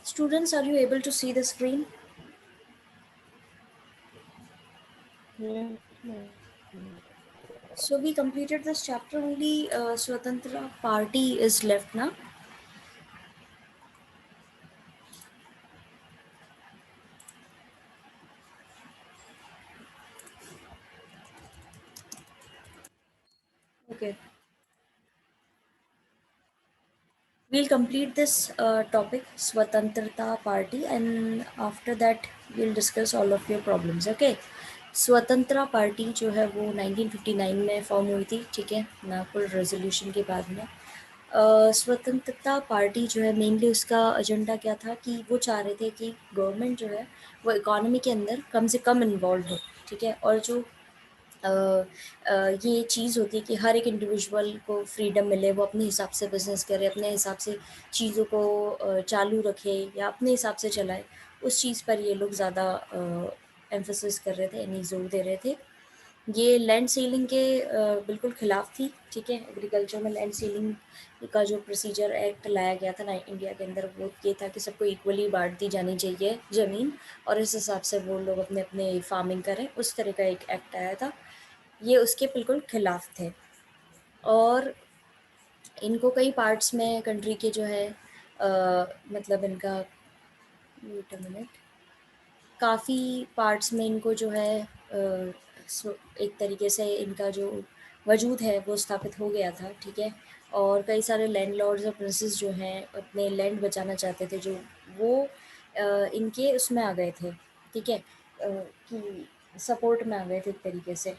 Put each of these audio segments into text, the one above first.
Students, are you able to see the screen? Yes, ma'am. So we completed this chapter, only Swatantra Party is left now. Okay. We'll complete this topic, Swatantrata Party, and after that we'll discuss all of your problems. Okay. Swatantra party जो है वो 1959 में form हुई थी, ठीक है, Nagpur resolution के बाद में। स्वतंत्रता पार्टी जो है मेनली उसका एजेंडा क्या था कि वो चाह रहे थे कि गवर्नमेंट जो है वो इकोनॉमी के अंदर कम से कम इन्वॉल्व हो, ठीक है, और जो अ, ये चीज़ होती है कि हर एक इंडिविजुअल को फ्रीडम मिले, वो अपने हिसाब से बिजनेस करे, अपने हिसाब से चीज़ों को चालू रखे या अपने हिसाब से चलाए, उस चीज़ पर ये लोग ज़्यादा एम्फोसिस कर रहे थे, यानी जोर दे रहे थे। ये लैंड सीलिंग के बिल्कुल ख़िलाफ़ थी, ठीक है। एग्रीकल्चर में लैंड सीलिंग का जो प्रोसीजर एक्ट लाया गया था ना इंडिया के अंदर, वो ये था कि सबको इक्वली बांट दी जानी चाहिए ज़मीन, और इस हिसाब से वो लोग अपने अपने फार्मिंग करें, उस तरह का एक एक्ट आया था। ये उसके बिल्कुल खिलाफ थे, और इनको कई पार्ट्स में कंट्री के जो है मतलब इनका, वेट अ मिनट, काफ़ी पार्ट्स में इनको जो है एक तरीके से इनका जो वजूद है वो स्थापित हो गया था, ठीक है। और कई सारे लैंडलॉर्ड्स और प्रिंसेस जो हैं अपने लैंड बचाना चाहते थे, जो वो इनके उसमें आ गए थे, ठीक है, कि सपोर्ट में आ गए थे एक तरीके से,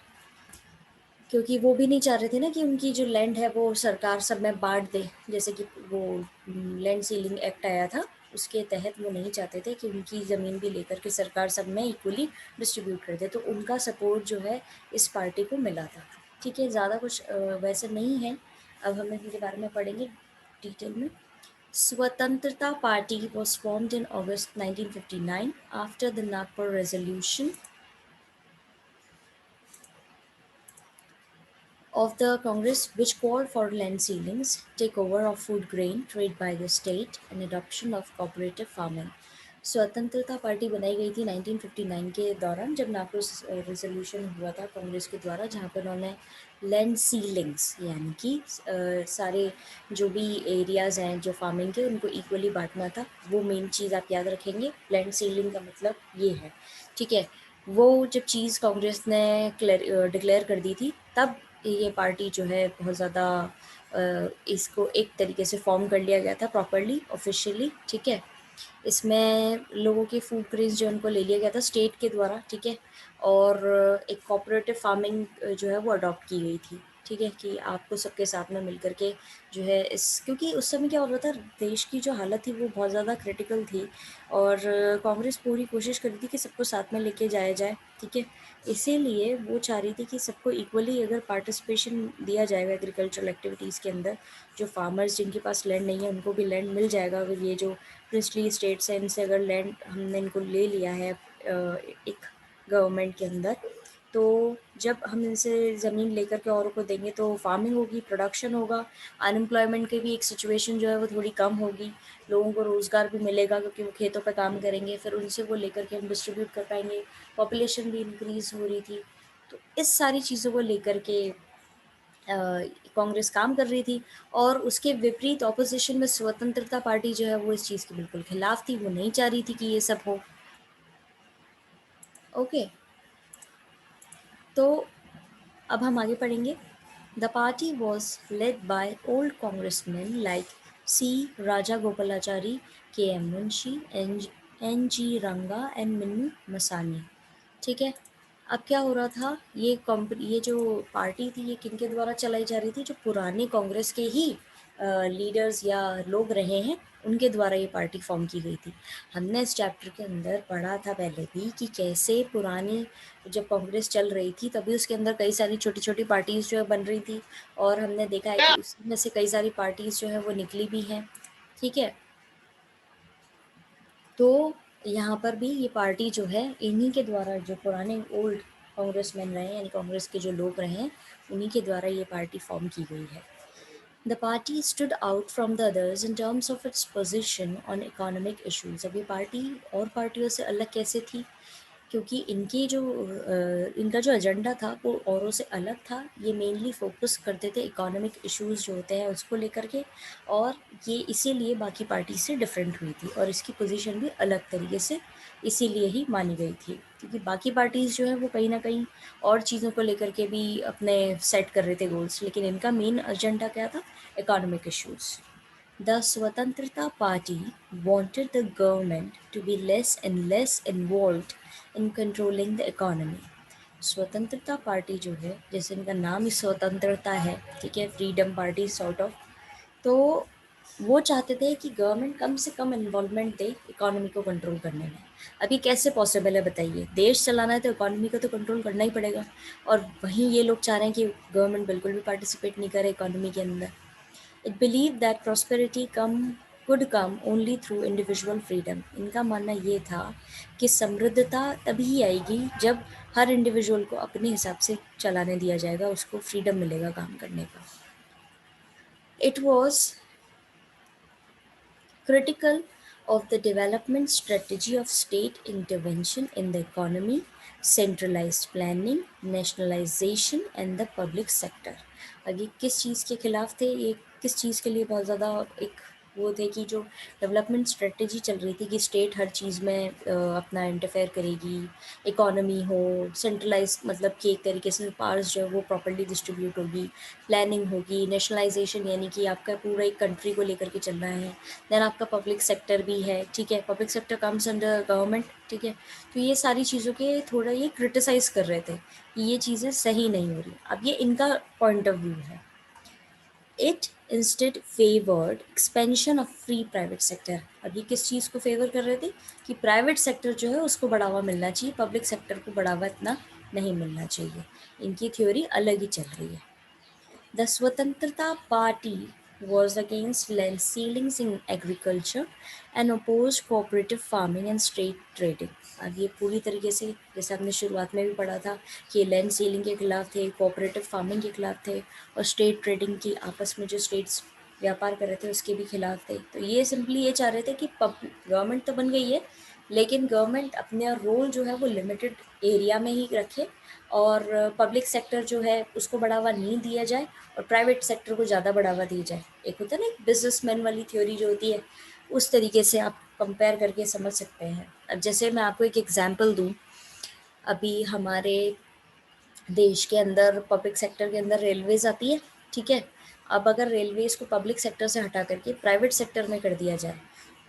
क्योंकि वो भी नहीं चाह रहे थे ना कि उनकी जो लैंड है वो सरकार सब में बांट दे, जैसे कि वो लैंड सीलिंग एक्ट आया था, उसके तहत वो नहीं चाहते थे कि उनकी ज़मीन भी लेकर के सरकार सब में इक्वली डिस्ट्रीब्यूट कर दे, तो उनका सपोर्ट जो है इस पार्टी को मिला था, ठीक है। ज़्यादा कुछ वैसे नहीं है, अब हम इनके बारे में पढ़ेंगे डिटेल में। स्वतंत्रता party was formed in August 1959 after the Nagpur resolution of the Congress, which called for land ceilings, takeover of food grain trade by the state, and adoption of cooperative farming. स्वतंत्रता पार्टी बनाई गई थी 1959 के दौरान, जब Nagpur resolution हुआ था कांग्रेस के द्वारा, जहाँ पर उन्होंने लैंड सीलिंग्स यानी कि सारे जो भी एरियाज़ हैं जो फार्मिंग के, उनको इक्वली बांटना था। वो मेन चीज़ आप याद रखेंगे, लैंड सीलिंग का मतलब ये है, ठीक है। वो जब चीज़ कांग्रेस ने डिक्लेयर कर दी थी, तब ये पार्टी जो है बहुत ज़्यादा इसको एक तरीके से फॉर्म कर लिया गया था प्रॉपरली, ऑफिशियली, ठीक है। इसमें लोगों के फूड क्रेज जो उनको ले लिया गया था स्टेट के द्वारा, ठीक है, और एक कोऑपरेटिव फार्मिंग जो है वो अडॉप्ट की गई थी, ठीक है, कि आपको सबके साथ में मिलकर के जो है इस, क्योंकि उस समय क्या हो रहा था, देश की जो हालत थी वो बहुत ज़्यादा क्रिटिकल थी, और कांग्रेस पूरी कोशिश कर रही थी कि सबको साथ में लेके जाया जाए, ठीक है। इसीलिए वो चाह रही थी कि सबको इक्वली अगर पार्टिसिपेशन दिया जाएगा एग्रीकल्चरल एक्टिविटीज़ के अंदर, जो फार्मर्स जिनके पास लैंड नहीं है उनको भी लैंड मिल जाएगा, अगर ये जो प्रिंसली स्टेट्स हैं इनसे अगर लैंड हमने इनको ले लिया है एक गवर्नमेंट के अंदर, तो जब हम इनसे ज़मीन लेकर के औरों को देंगे तो फार्मिंग होगी, प्रोडक्शन होगा, अनएम्प्लॉयमेंट की भी एक सिचुएशन जो है वो थोड़ी कम होगी, लोगों को रोज़गार भी मिलेगा क्योंकि वो खेतों पर काम करेंगे, फिर उनसे वो लेकर के हम डिस्ट्रीब्यूट कर पाएंगे, पॉपुलेशन भी इंक्रीज़ हो रही थी। तो इस सारी चीज़ों को लेकर के कांग्रेस काम कर रही थी, और उसके विपरीत ऑपोजिशन में स्वतंत्रता पार्टी जो है वो इस चीज़ के बिल्कुल खिलाफ थी, वो नहीं चाह रही थी कि ये सब हो। ओके, तो अब हम आगे पढ़ेंगे। The party was led by old congressman like C Rajagopalachari, K M Munshi, N G रंगा एंड मिन्नू मसानी, ठीक है। अब क्या हो रहा था, ये जो पार्टी थी ये किनके द्वारा चलाई जा रही थी, जो पुराने कांग्रेस के ही लीडर्स या लोग रहे हैं, उनके द्वारा ये पार्टी फॉर्म की गई थी। हमने इस चैप्टर के अंदर पढ़ा था पहले भी कि कैसे पुरानी जब कांग्रेस चल रही थी तभी उसके अंदर कई सारी छोटी छोटी पार्टीज़ जो है बन रही थी, और हमने देखा है कि उसमें से कई सारी पार्टीज़ जो है वो निकली भी हैं, ठीक है। तो यहाँ पर भी ये पार्टी जो है इन्हीं के द्वारा, जो पुराने ओल्ड कांग्रेसमैन रहे हैं यानी कांग्रेस के जो लोग रहे हैं, उन्हीं के द्वारा ये पार्टी फॉर्म की गई है। The party stood out from the others in terms of its position on economic issues. अब ये पार्टी और पार्टियों से अलग कैसे थी? क्योंकि इनका जो एजेंडा था वो औरों से अलग था। ये मेनली फोकस करते थे इकोनॉमिक इश्यूज जो होते हैं उसको लेकर के, और ये इसीलिए बाकी पार्टी से डिफरेंट हुई थी और इसकी पोजीशन भी अलग तरीके से इसीलिए ही मानी गई थी, क्योंकि बाकी पार्टीज़ जो है वो कहीं ना कहीं और चीज़ों को लेकर के भी अपने सेट कर रहे थे गोल्स, लेकिन इनका मेन एजेंडा क्या था? Economic issues. The Swatantrata Party wanted the government to be less and less involved in controlling the economy. स्वतंत्रता पार्टी जो है, जैसे इनका नाम ही स्वतंत्रता है, ठीक है, फ्रीडम पार्टी सॉर्ट ऑफ, तो वो चाहते थे कि गवर्नमेंट कम से कम इन्वॉल्वमेंट दे इकोनॉमी को कंट्रोल करने में। अभी कैसे पॉसिबल है बताइए? देश चलाना है तो इकोनॉमी को तो कंट्रोल करना ही पड़ेगा, और वहीं ये लोग चाह रहे हैं कि गवर्नमेंट बिल्कुल भी पार्टिसिपेट नहीं करे इकोनॉमी के अंदर। It believed that prosperity could come only through individual freedom. इनका मानना ये था कि समृद्धता तभी आएगी जब हर इंडिविजुअल को अपने हिसाब से चलाने दिया जाएगा, उसको फ्रीडम मिलेगा काम करने का। It was critical of the development strategy of state intervention in the economy, centralized planning, nationalization and the public sector. अब ये किस चीज़ के खिलाफ थे? ये किस चीज़ के लिए बहुत ज़्यादा एक वो थे कि जो डेवलपमेंट स्ट्रेटजी चल रही थी कि स्टेट हर चीज़ में अपना इंटरफेयर करेगी, इकोनॉमी हो सेंट्रलाइज, मतलब कि एक तरीके से पावर्स जो है वो प्रॉपर्ली डिस्ट्रीब्यूट होगी, प्लानिंग होगी, नेशनलाइजेशन यानी कि आपका पूरा एक कंट्री को लेकर के चलना है, देन आपका पब्लिक सेक्टर भी है, ठीक है, public sector comes under government, ठीक है। तो ये सारी चीज़ों के थोड़ा ये क्रिटिसाइज़ कर रहे थे कि ये चीज़ें सही नहीं हो रही। अब ये इनका पॉइंट ऑफ व्यू है। It instead favoured expansion of free private sector. अब ये किस चीज़ को फेवर कर रहे थे? कि प्राइवेट सेक्टर जो है उसको बढ़ावा मिलना चाहिए, पब्लिक सेक्टर को बढ़ावा इतना नहीं मिलना चाहिए। इनकी थ्योरी अलग ही चल रही है। The Swatantrata Party was against land ceilings in agriculture and opposed cooperative farming and straight trading. अब ये पूरी तरीके से, जैसे आपने शुरुआत में भी पढ़ा था, कि लैंड सीलिंग के खिलाफ थे, कोऑपरेटिव फार्मिंग के खिलाफ थे, और स्टेट ट्रेडिंग की आपस में जो स्टेट्स व्यापार कर रहे थे उसके भी खिलाफ थे। तो ये सिंपली ये चाह रहे थे कि गवर्नमेंट तो बन गई है, लेकिन गवर्नमेंट अपना रोल जो है वो लिमिटेड एरिया में ही रखे, और पब्लिक सेक्टर जो है उसको बढ़ावा नहीं दिया जाए और प्राइवेट सेक्टर को ज़्यादा बढ़ावा दिया जाए। एक होता है ना एक बिजनेसमैन वाली थ्योरी जो होती है, उस तरीके से आप कंपेयर करके समझ सकते हैं। अब जैसे मैं आपको एक एग्जांपल दूं, अभी हमारे देश के अंदर पब्लिक सेक्टर के अंदर रेलवेज आती है, ठीक है। अब अगर रेलवेज को पब्लिक सेक्टर से हटा करके प्राइवेट सेक्टर में कर दिया जाए,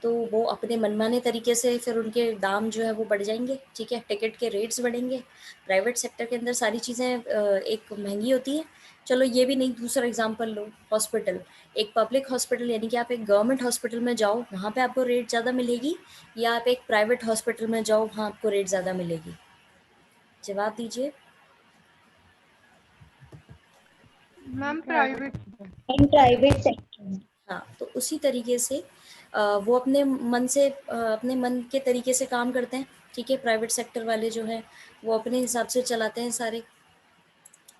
तो वो अपने मनमाने तरीके से फिर उनके दाम जो है वो बढ़ जाएंगे, ठीक है, टिकट के रेट्स बढ़ेंगे। प्राइवेट सेक्टर के अंदर सारी चीज़ें एक महंगी होती है। चलो ये भी नहीं, दूसरा एग्जांपल लो, हॉस्पिटल। एक पब्लिक हॉस्पिटल यानी कि आप एक गवर्नमेंट हॉस्पिटल में जाओ, वहाँ पे आपको रेट ज़्यादा मिलेगी, या आप एक प्राइवेट हॉस्पिटल में जाओ, वहाँ आपको रेट ज़्यादा मिलेगी? जवाब दीजिए। Ma'am private. In private sector. हाँ, तो उसी तरीके से वो अपने मन से अपने मन के तरीके से काम करते हैं, ठीक है। प्राइवेट सेक्टर वाले जो हैं वो अपने हिसाब से चलाते हैं सारे।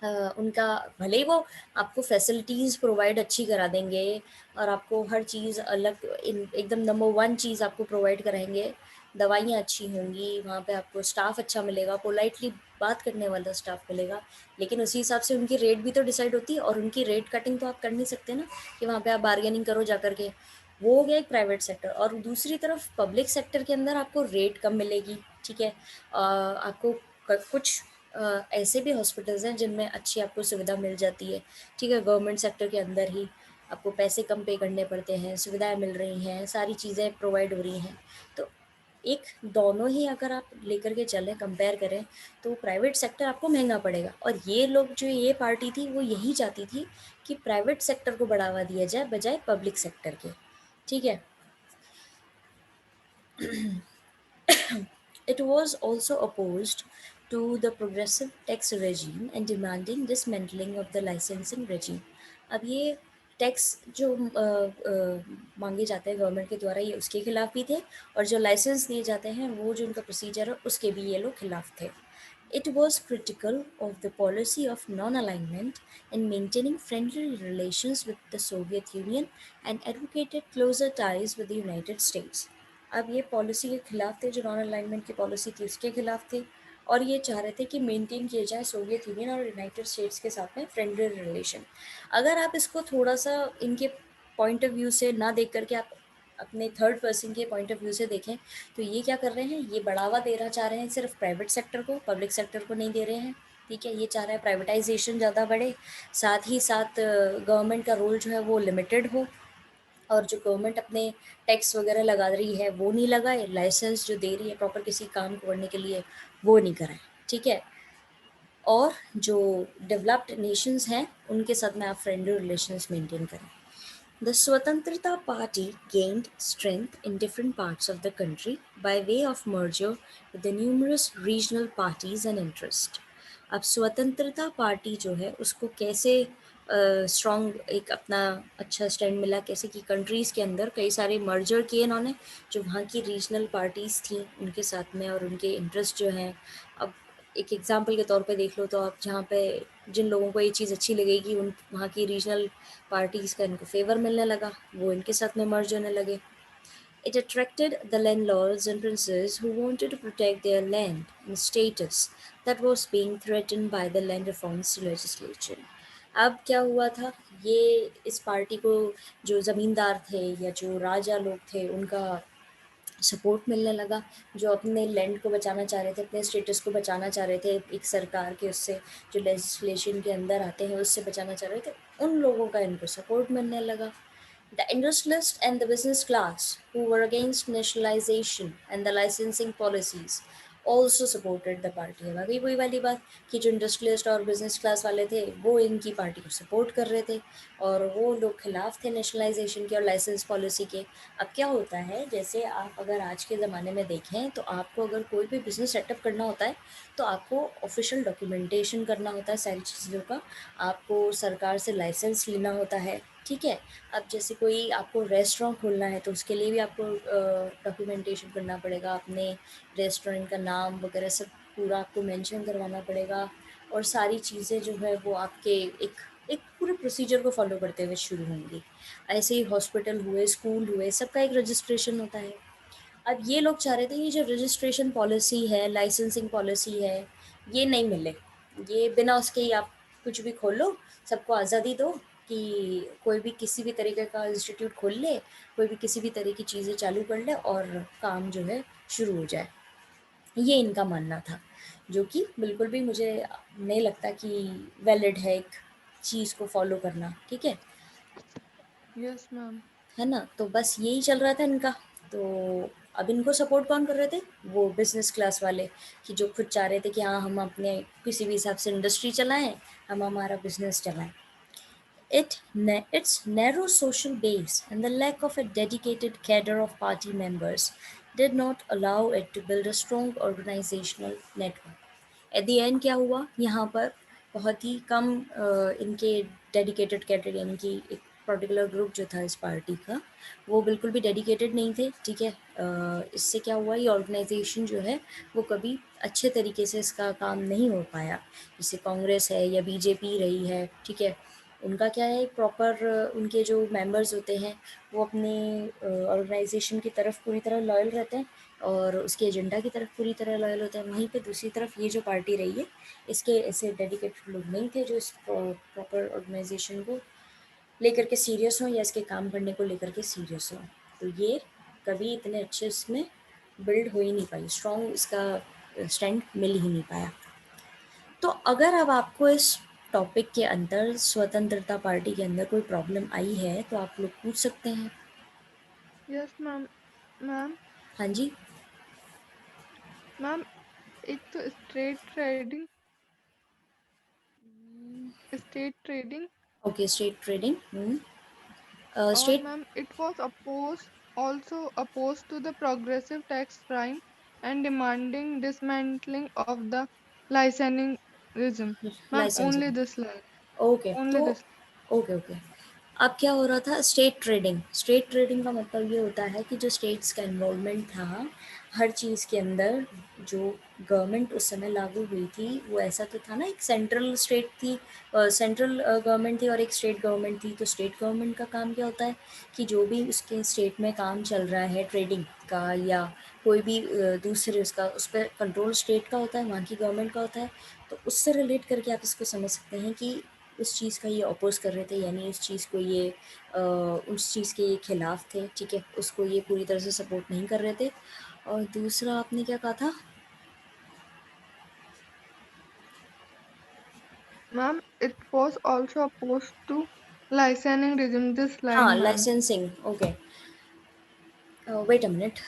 उनका भले ही वो आपको फैसिलिटीज़ प्रोवाइड अच्छी करा देंगे, और आपको हर चीज़ अलग एकदम नंबर वन चीज़ आपको प्रोवाइड कराएंगे, दवाइयाँ अच्छी होंगी, वहाँ पे आपको स्टाफ अच्छा मिलेगा, पोलाइटली बात करने वाला स्टाफ मिलेगा, लेकिन उसी हिसाब से उनकी रेट भी तो डिसाइड होती है, और उनकी रेट कटिंग तो आप कर नहीं सकते ना कि वहाँ पे आप बार्गेनिंग करो जा कर के। वो हो गया एक प्राइवेट सेक्टर। और दूसरी तरफ पब्लिक सेक्टर के अंदर आपको रेट कम मिलेगी, ठीक है। आपको कुछ ऐसे भी हॉस्पिटल्स हैं जिनमें अच्छी आपको सुविधा मिल जाती है, ठीक है, गवर्नमेंट सेक्टर के अंदर ही आपको पैसे कम पे करने पड़ते हैं, सुविधाएं मिल रही हैं, सारी चीज़ें प्रोवाइड हो रही हैं। तो एक दोनों ही अगर आप लेकर के चलें, कंपेयर करें, तो प्राइवेट सेक्टर आपको महंगा पड़ेगा। और ये लोग जो ये पार्टी थी वो यही चाहती थी कि प्राइवेट सेक्टर को बढ़ावा दिया जाए बजाय पब्लिक सेक्टर के, ठीक है। It was also opposed to the progressive tax regime and demanding dismantling of the licensing regime. अब ये टैक्स जो मांगे जाते हैं गवर्नमेंट के द्वारा, ये उसके खिलाफ भी थे, और जो लाइसेंस दिए जाते हैं वो जो उनका प्रोसीजर है उसके भी ये लोग खिलाफ थे। It was critical of the policy of non-alignment in maintaining friendly relations with the Soviet Union and advocated closer ties with the United States. अब ये पॉलिसी के खिलाफ थे, जो नॉन अलाइनमेंट की पॉलिसी थी उसके खिलाफ थे, और ये चाह रहे थे कि मेंटेन किए जाए सोवियत यूनियन और यूनाइटेड स्टेट्स के साथ में फ्रेंडली रिलेशन। अगर आप इसको थोड़ा सा इनके पॉइंट ऑफ व्यू से ना देख करके आप अपने थर्ड पर्सन के पॉइंट ऑफ व्यू से देखें, तो ये क्या कर रहे हैं, ये बढ़ावा देना चाह रहे हैं सिर्फ प्राइवेट सेक्टर को, पब्लिक सेक्टर को नहीं दे रहे हैं। ठीक है, ये चाह रहे हैं प्राइवेटाइजेशन ज़्यादा बढ़े, साथ ही साथ गवर्नमेंट का रोल जो है वो लिमिटेड हो, और जो गवर्नमेंट अपने टैक्स वगैरह लगा रही है वो नहीं लगाए, लाइसेंस जो दे रही है प्रॉपर किसी काम को करने के लिए वो नहीं कराए। ठीक है, और जो डेवलप्ड नेशंस हैं उनके साथ में आप फ्रेंडली रिलेशंस मेंटेन करें। The Swatantrata Party gained strength in different parts of the country by way of merger with the numerous regional parties and interests. अब स्वतंत्रता पार्टी जो है उसको कैसे स्ट्रॉन्ग एक अपना अच्छा स्टैंड मिला, कैसे कि कंट्रीज़ के अंदर कई सारे मर्जर किए इन्होंने जो वहाँ की रीजनल पार्टीज़ थी उनके साथ में, और उनके इंटरेस्ट जो हैं। अब एक एग्जांपल के तौर पे देख लो तो आप जहाँ पे जिन लोगों को ये चीज़ अच्छी लगेगी उन वहाँ की रीजनल पार्टीज़ का इनको फेवर मिलने लगा, वो इनके साथ में मर्ज होने लगे। It attracted the landlords and princes who wanted to protect their land and status that was being threatened by the land reforms legislation. अब क्या हुआ था, ये इस पार्टी को जो ज़मींदार थे या जो राजा लोग थे उनका सपोर्ट मिलने लगा, जो अपने लैंड को बचाना चाह रहे थे, अपने स्टेटस को बचाना चाह रहे थे, एक सरकार के उससे जो लेजिस्लेशन के अंदर आते हैं उससे बचाना चाह रहे थे, उन लोगों का इनको सपोर्ट मिलने लगा। The industrialists and the business class, who were against nationalization and the licensing policies, also supported the party। अब आ गई वही वाली बात कि जो इंडस्ट्रियलिस्ट और बिजनेस क्लास वाले थे वो इनकी पार्टी को सपोर्ट कर रहे थे, और वो लोग खिलाफ थे नेशनलाइजेशन के और लाइसेंस पॉलिसी के। अब क्या होता है, जैसे आप अगर आज के ज़माने में देखें तो आपको अगर कोई भी बिज़नेस सेटअप करना होता है तो आपको ऑफिशियल डॉक्यूमेंटेशन करना होता है सारी चीज़ों का, आपको सरकार से लाइसेंस लेना होता है। ठीक है, अब जैसे कोई आपको रेस्टोरेंट खोलना है तो उसके लिए भी आपको डॉक्यूमेंटेशन करना पड़ेगा, अपने रेस्टोरेंट का नाम वगैरह सब पूरा आपको मेंशन करवाना पड़ेगा, और सारी चीज़ें जो है वो आपके एक एक पूरे प्रोसीजर को फॉलो करते हुए शुरू होंगी। ऐसे ही हॉस्पिटल हुए, स्कूल हुए, सबका एक रजिस्ट्रेशन होता है। अब ये लोग चाह रहे थे ये जो रजिस्ट्रेशन पॉलिसी है, लाइसेंसिंग पॉलिसी है, ये नहीं मिले, ये बिना उसके ही आप कुछ भी खोल लो, सबको आज़ादी दो कि कोई भी किसी भी तरीके का इंस्टीट्यूट खोल ले, कोई भी किसी भी तरह की चीज़ें चालू कर ले और काम जो है शुरू हो जाए। ये इनका मानना था, जो कि बिल्कुल भी मुझे नहीं लगता कि वैलिड है एक चीज़ को फॉलो करना। ठीक है, Yes, ma'am. है ना, तो बस यही चल रहा था इनका। तो अब इनको सपोर्ट कौन कर रहे थे, वो बिजनेस क्लास वाले, कि जो खुद चाह रहे थे कि हाँ हम अपने किसी भी हिसाब से इंडस्ट्री चलाएं, हम हमारा बिजनेस चलाएं। Its narrow social base and the lack of a dedicated cadre of party members did not allow it to build a strong organizational network. At the end क्या हुआ यहाँ पर, बहुत ही कम इनके डेडिकेटेड कैटेगरी, यानी कि एक पर्टिकुलर ग्रुप जो था इस पार्टी का वो बिल्कुल भी डेडिकेटेड नहीं थे। ठीक है, इससे क्या हुआ, ये ऑर्गेनाइजेशन जो है वो कभी अच्छे तरीके से इसका काम नहीं हो पाया। जैसे कांग्रेस है या बीजेपी रही है, ठीक है, उनका क्या है, प्रॉपर उनके जो मेंबर्स होते हैं वो अपने ऑर्गेनाइजेशन की तरफ पूरी तरह लॉयल रहते हैं और उसके एजेंडा की तरफ पूरी तरह लॉयल होते हैं। वहीं पे दूसरी तरफ ये जो पार्टी रही है इसके ऐसे डेडिकेटेड लोग नहीं थे जो इस प्रॉपर ऑर्गेनाइजेशन को लेकर के सीरियस हों या इसके काम करने को लेकर के सीरियस हों। तो ये कभी इतने अच्छे इसमें बिल्ड हो ही नहीं पाई, स्ट्रॉन्ग इसका स्टैंड मिल ही नहीं पाया। तो अगर अब आपको इस टॉपिक के अंदर स्वतंत्रता पार्टी के अंदर कोई प्रॉब्लम आई है तो आप लोग पूछ सकते हैं। Yes, ma'am. Ma'am, हाँ जी। ma'am, एक तो state trading okay, straight trading. और straight ma'am, it was opposed to the progressive tax crime and demanding dismantling of the licensing regime. Ma'am, licensing. Okay, only तो this. ओके ओके, अब क्या हो रहा था, स्टेट ट्रेडिंग। स्टेट ट्रेडिंग का मतलब ये होता है कि जो स्टेट्स का इन्वॉल्वमेंट था हर चीज़ के अंदर, जो गवर्नमेंट उस समय लागू हुई थी वो ऐसा तो था ना, एक सेंट्रल स्टेट थी, सेंट्रल गवर्नमेंट थी और एक स्टेट गवर्नमेंट थी। तो स्टेट गवर्नमेंट का काम क्या होता है कि जो भी उसके स्टेट में काम चल रहा है ट्रेडिंग का या कोई भी दूसरे उसका, उस पर कंट्रोल स्टेट का होता है, वहाँ की गवर्नमेंट का होता है। तो उससे रिलेट करके आप इसको समझ सकते हैं कि उस चीज़ का ये अपोज कर रहे थे, यानी इस चीज़ को ये उस चीज़ के ये खिलाफ थे, ठीक है, उसको ये पूरी तरह से सपोर्ट नहीं कर रहे थे। और दूसरा आपने क्या कहा था? Ma'am, it was also opposed to licensing regime. This हाँ, line, ma'am. Licensing, okay, wait a minute,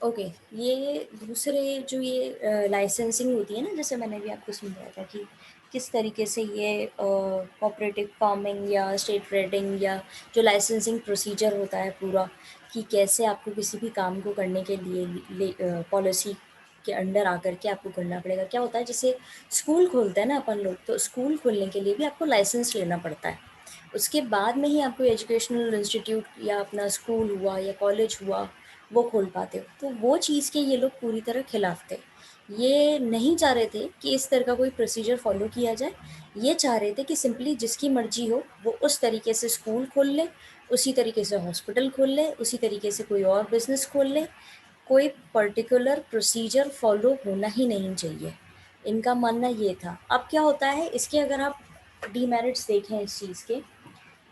okay. ये दूसरे जो ये लाइसेंसिंग होती है ना, जैसे मैंने भी आपको समझाया था कि किस तरीके से ये कोऑपरेटिव फार्मिंग या स्टेट ट्रेडिंग या जो लाइसेंसिंग प्रोसीजर होता है पूरा, कि कैसे आपको किसी भी काम को करने के लिए पॉलिसी के अंडर आकर के आपको करना पड़ेगा। क्या होता है, जैसे स्कूल खोलते हैं ना अपन लोग, तो स्कूल खोलने के लिए भी आपको लाइसेंस लेना पड़ता है। उसके बाद में ही आपको एजुकेशनल इंस्टीट्यूट या अपना स्कूल हुआ या कॉलेज हुआ वो खोल पाते हो। तो वो चीज़ के ये लोग पूरी तरह खिलाफ थे। ये नहीं चाह रहे थे कि इस तरह का कोई प्रोसीजर फॉलो किया जाए। ये चाह रहे थे कि सिंपली जिसकी मर्जी हो वो उस तरीके से स्कूल खोल ले, उसी तरीके से हॉस्पिटल खोल ले, उसी तरीके से कोई और बिजनेस खोल ले। कोई पर्टिकुलर प्रोसीजर फॉलो होना ही नहीं चाहिए, इनका मानना ये था। अब क्या होता है इसके, अगर आप डीमेरिट्स देखें इस चीज़ के,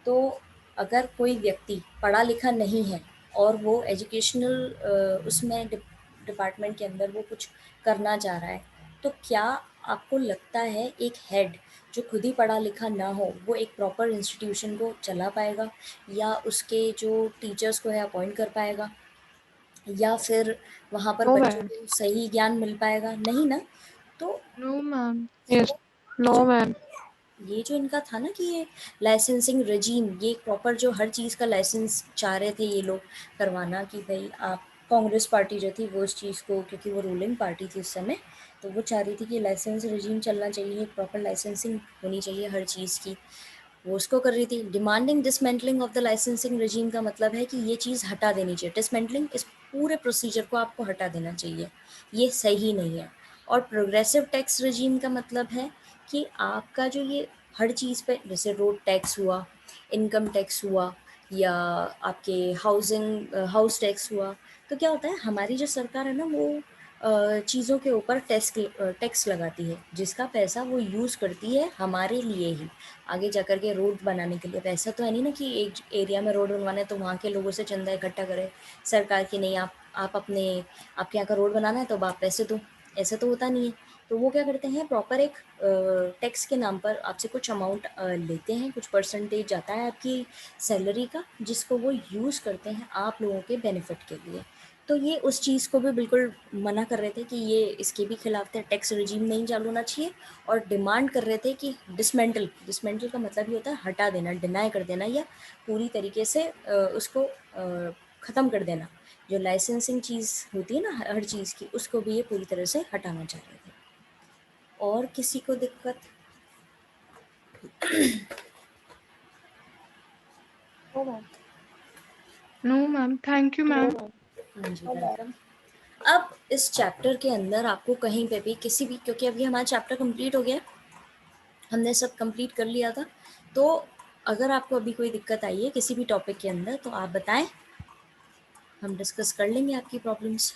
तो अगर कोई व्यक्ति पढ़ा लिखा नहीं है और वो एजुकेशनल उसमें डिपार्टमेंट के अंदर वो कुछ करना चाह रहा है, तो क्या आपको लगता है एक हेड जो खुद ही पढ़ा लिखा ना हो वो एक प्रॉपर इंस्टीट्यूशन को चला पाएगा, या उसके जो टीचर्स को है अपॉइंट कर पाएगा, या फिर वहाँ पर No, बच्चों ma'am. को सही ज्ञान मिल पाएगा? नहीं ना। तो No, ma'am. ये Yes. जो ये No, जो ma'am. ये जो इनका था ना कि ये लाइसेंसिंग रजीम, ये प्रॉपर जो हर चीज़ का लाइसेंस चाह रहे थे ये लोग करवाना, कि भाई आप, कांग्रेस पार्टी जो थी वो इस चीज़ को, क्योंकि वो रूलिंग पार्टी थी उस समय, तो वो चाह रही थी कि लाइसेंस रजीम चलना चाहिए, प्रॉपर लाइसेंसिंग होनी चाहिए हर चीज़ की। वो उसको कर रही थी। Demanding dismantling of the licensing regime का मतलब है कि ये चीज़ हटा देनी चाहिए। डिसमेंटलिंग, इस पूरे प्रोसीजर को आपको हटा देना चाहिए, ये सही नहीं है। और प्रोग्रेसिव टैक्स रजीम का मतलब है कि आपका जो ये हर चीज़ पे, जैसे रोड टैक्स हुआ, इनकम टैक्स हुआ, या आपके हाउसिंग हाउस टैक्स हुआ, तो क्या होता है हमारी जो सरकार है ना वो चीज़ों के ऊपर टैक्स लगाती है, जिसका पैसा वो यूज़ करती है हमारे लिए ही, आगे जा कर के रोड बनाने के लिए। पैसा तो है नहीं ना कि एक एरिया में रोड बनवाना है तो वहाँ के लोगों से चंदा इकट्ठा करें सरकार की, नहीं आप अपने, आपके यहाँ का रोड बनाना है तो आप पैसे दो, ऐसा तो होता नहीं है। तो वो क्या करते हैं, प्रॉपर एक टैक्स के नाम पर आपसे कुछ अमाउंट लेते हैं, कुछ परसेंटेज जाता है आपकी सैलरी का, जिसको वो यूज़ करते हैं आप लोगों के बेनिफिट के लिए। तो ये उस चीज़ को भी बिल्कुल मना कर रहे थे कि ये इसके भी खिलाफ थे, टैक्स रजीम नहीं चालू होना चाहिए। और डिमांड कर रहे थे कि डिसमेंटल, डिसमेंटल का मतलब ये होता है हटा देना, डिनाई कर देना, या पूरी तरीके से उसको ख़त्म कर देना। जो लाइसेंसिंग चीज़ होती है ना हर चीज़ की, उसको भी ये पूरी तरह से हटाना चाह रहे थे। और किसी को दिक्कत? No, ma'am. No, ma'am. Thank you, No, ma'am. ma'am. हाँ जी, No, ma'am. वेलकम। अब इस चैप्टर के अंदर आपको कहीं पे भी किसी भी, क्योंकि अभी हमारा चैप्टर कंप्लीट हो गया, हमने सब कंप्लीट कर लिया था, तो अगर आपको अभी कोई दिक्कत आई है किसी भी टॉपिक के अंदर तो आप बताएं, हम डिस्कस कर लेंगे आपकी problems.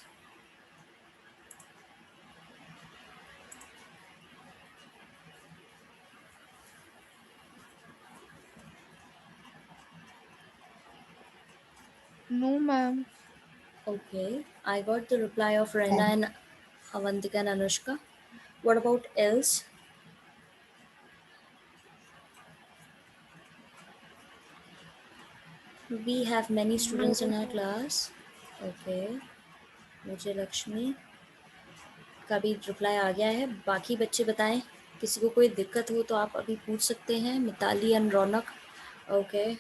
No, ma'am. Okay, I got the reply of Rena and Avantika and Anushka. What about else? We have many No. students in our class. Okay, मुझे लक्ष्मी का भी रिप्लाई आ गया है। बाकी बच्चे बताएं, किसी को कोई दिक्कत हो तो आप अभी पूछ सकते हैं। Mitali and Raunak, okay,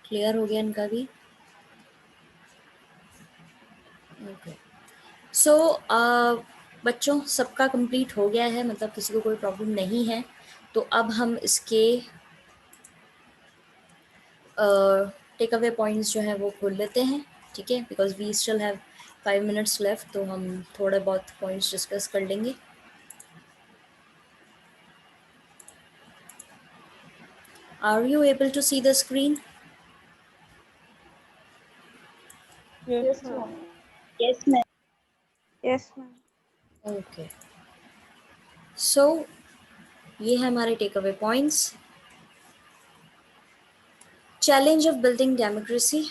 clear हो गया इनका भी। ओके, सो बच्चों सबका कंप्लीट हो गया है, मतलब किसी को कोई प्रॉब्लम नहीं है। तो अब हम इसके टेक अवे पॉइंट्स जो हैं वो खोल लेते हैं, ठीक है, because we still have 5 minutes left, तो हम थोड़े बहुत पॉइंट्स डिस्कस कर लेंगे. Are you able to see the screen? Yes, Yes, ma'am. ma'am. Yes, ma'am. Yes, ma'am. Okay. So ये है हमारे take away points. Challenge of building democracy.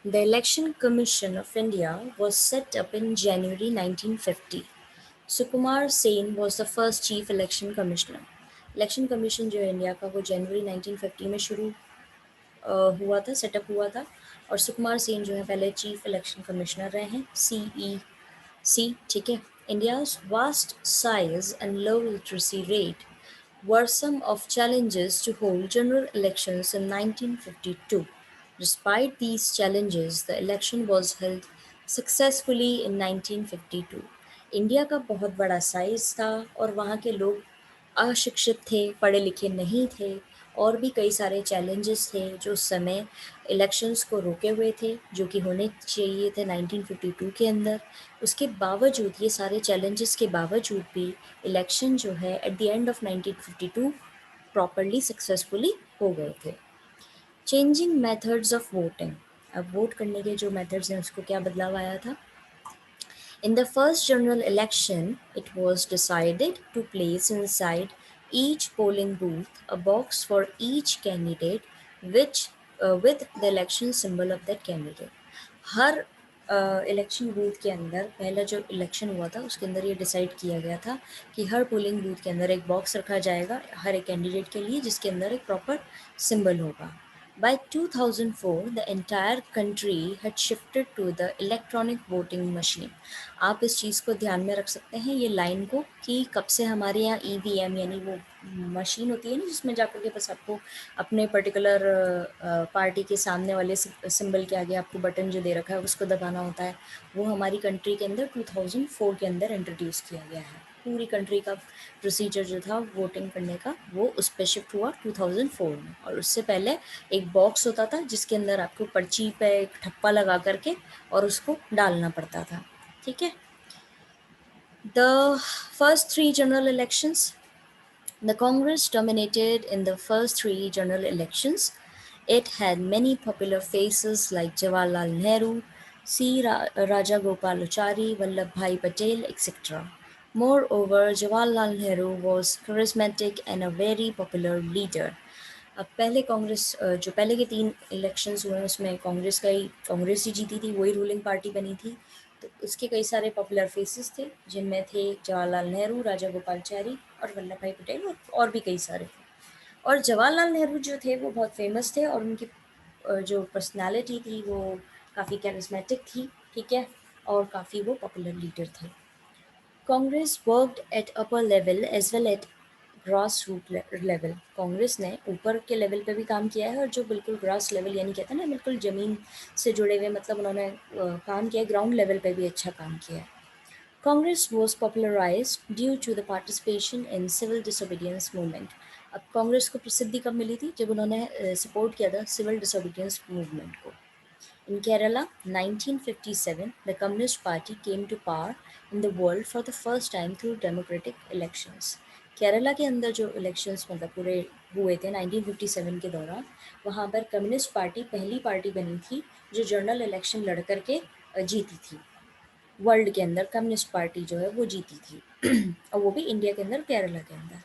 The Election Commission of India was set up in January 1950. Sukumar Sen was the first chief election commissioner. Election commission जो है India का वो जनवरी 1950 में शुरू हुआ था, सेटअप हुआ था, और सुकुमार सेन जो है पहले चीफ इलेक्शन कमिश्नर रहे हैं, CEC, ठीक है. India's vast size and low literacy rate were some of challenges to hold general elections in 1952. Despite these challenges, the election was held successfully in 1952. India का बहुत बड़ा साइज था और वहाँ के लोग अशिक्षित थे, पढ़े लिखे नहीं थे, और भी कई सारे चैलेंजेस थे जो उस समय इलेक्शंस को रोके हुए थे, जो कि होने चाहिए थे 1952 के अंदर. उसके बावजूद, ये सारे चैलेंजेस के बावजूद भी इलेक्शन जो है at the end of 1952 properly successfully हो गए थे. Changing methods of voting. अब वोट करने के जो मेथड्स हैं उसको क्या बदलाव आया था. In the first general election, it was decided to place inside each polling booth a box for each candidate with the election symbol of that candidate. Her election booth के अंदर, पहला जो इलेक्शन हुआ था उसके अंदर ये डिसाइड किया गया था कि हर पोलिंग बूथ के अंदर एक बॉक्स रखा जाएगा हर एक कैंडिडेट के लिए, जिसके अंदर एक प्रॉपर सिंबल होगा. By 2004, the entire country had shifted to the electronic voting machine. आप इस चीज़ को ध्यान में रख सकते हैं, ये लाइन को, कि कब से हमारे यहाँ EVM यानी वो मशीन होती है ना जिसमें जाकर के बस आपको अपने पर्टिकुलर पार्टी के सामने वाले सिंबल के आगे आपको बटन जो दे रखा है उसको दबाना होता है, वो हमारी कंट्री के अंदर 2004 के अंदर इंट्रोड्यूस किया गया है. पूरी कंट्री का प्रोसीजर जो था वोटिंग करने का वो उस पर शिफ्ट हुआ 2004 में. और उससे पहले एक बॉक्स होता था जिसके अंदर आपको पर्ची पे एक ठप्पा लगा करके और उसको डालना पड़ता था, ठीक है. The first three general elections. The Congress dominated in the first three general elections. It had many popular faces like Jawaharlal Nehru, Rajagopalachari, Vallabhbhai Patel, etc. Moreover, Jawaharlal Nehru was charismatic and a very popular leader. अब पहले कांग्रेस जो पहले के 3 elections हुए उसमें कांग्रेस ही जीती थी, वही रूलिंग पार्टी बनी थी. तो उसके कई सारे पॉपुलर फेसेस थे जिनमें थे जवाहरलाल नेहरू, राजा गोपालचारी और वल्लभ भाई पटेल, और भी कई सारे थे. और जवाहरलाल नेहरू जो थे वो बहुत फेमस थे और उनकी जो पर्सनालिटी थी वो काफ़ी कैरिस्मेटिक थी, ठीक है, और काफ़ी वो पॉपुलर लीडर थे. Congress worked at upper level as well as grass root level. Congress ने ऊपर के लेवल पे भी काम किया है और जो बिल्कुल ग्रास लेवल यानी कहते हैं ना बिल्कुल ज़मीन से जुड़े हुए, मतलब उन्होंने काम किया, ग्राउंड लेवल पे भी अच्छा काम किया है. Congress was popularized due to the participation in civil disobedience movement. अब कांग्रेस को प्रसिद्धि कब मिली थी, जब उन्होंने सपोर्ट किया था सिविल डिसोबीडियंस मूवमेंट को. In Kerala, 1957, the Communist Party came to power in the world for the first time through democratic elections. Kerala के अंदर जो इलेक्शंस मतलब पूरे हुए थे 1957 के दौरान, वहाँ पर कम्युनिस्ट पार्टी पहली पार्टी बनी थी जो जनरल इलेक्शन लड़ करके जीती थी. वर्ल्ड के अंदर कम्युनिस्ट पार्टी जो है वो जीती थी और वो भी इंडिया के अंदर, केरला के अंदर.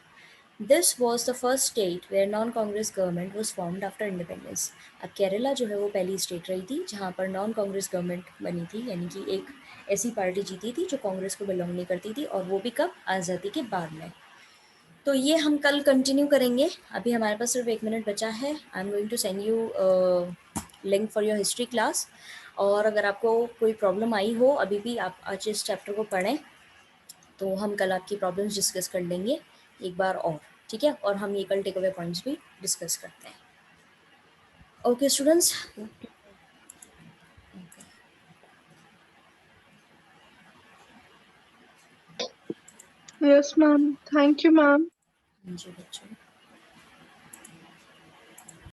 This was the first state where non Congress government was formed after independence. अब केरला जो है वो पहली स्टेट रही थी जहाँ पर नॉन कांग्रेस गवर्नमेंट बनी थी, यानी कि एक ऐसी पार्टी जीती थी जो कांग्रेस को बिलोंग नहीं करती थी, और वो भी कब, आज़ादी के बाद में. तो ये हम कल कंटिन्यू करेंगे. अभी हमारे पास सिर्फ 1 मिनट बचा है. I am going to send you link for your history class. और अगर आपको कोई प्रॉब्लम आई हो अभी भी, आप आज इस चैप्टर को पढ़ें, तो हम कल आपकी प्रॉब्लम्स डिस्कस कर लेंगे एक बार और, ठीक है, और हम ये कल टेक अवे पॉइंट्स भी डिस्कस करते हैं. Okay students. Yes, ma'am. Thank you, ma'am. जी बच्चों।